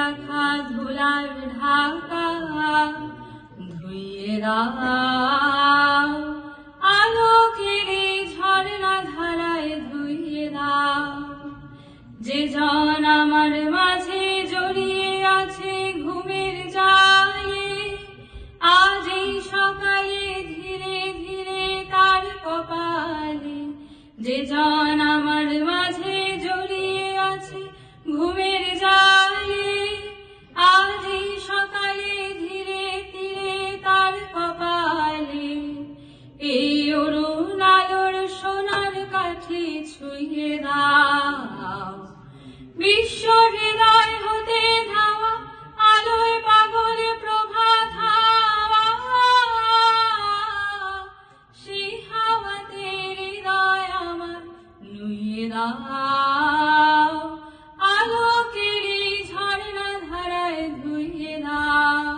রাখা ধুলার ঢাকা ধুইয়ে দাও, আলোকের এই ঝর্ণা ধারায় ধুইয়ে দাও। যে জন আমার মাঝে জড়িয়ে আছে ঘুমের জালে, আজ এই সকালে ধীরে ধীরে তার কপালে। যে জন আমার মাঝে জড়িয়ে আছে ঘুমের জালে, আজ এই সকালে ধীরে ধীরে তার কপালে। এই অরুণ আলোর সোনার কাঠি ছুঁয়ে দাও, বিশ্ব হৃদয় হতে ধাওয়া আলোয় পাগল প্রভাত হাওয়া। সেই হাওয়াতে হৃদয় আমার নুইয়ে দাও, আলোকের এই ঝর্ণা ধারায় ধুইয়ে দাও।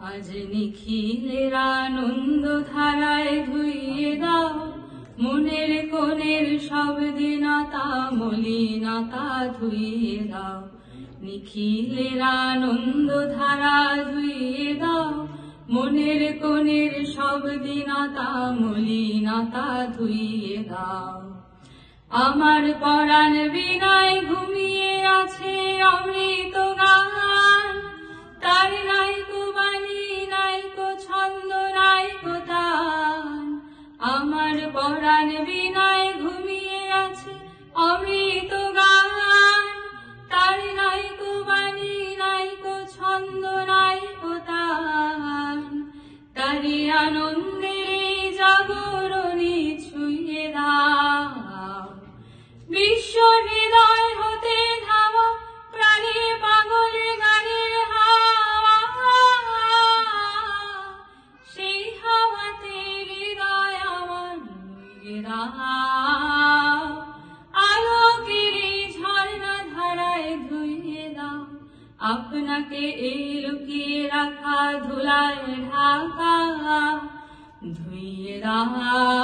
আজ নিখিলের আনন্দ ধারায় ধুইয়ে দাও, মনের কোণের সব দীনতা মলিনতা ধুইয়ে দাও। নিখিলের আনন্দ ধারা ধুইয়ে দাও, মনের কোণের সব দীনতা মলিনতা ধুইয়ে দাও। আমার পরাণ বিনায় ঘুমিয়ে আছে অমৃত গান, তার নাইকো বাণী নাইকো ছন্দ নাইকো তান। আমার পরাণ বিনায় ঘুমিয়ে আছে অমৃত গান, তার নাইকো বাণী নাইকো ছন্দ নাইকো তান। তারি আনন্দের জাগরণী ছুঁয়ে দাও, বিশ্ব হৃদয় হতে ধাওয়া প্রাণে পাগল গানের হাওয়া। সেই হাওয়াতে হৃদয় আমার নুইয়ে দাও, আলোকের এই ঝর্ণা ধারায় ধুইয়ে দাও। আপনাকে এই লুকিয়ে রাখা ধুলায় ঢাকা ধুইয়ে দাও।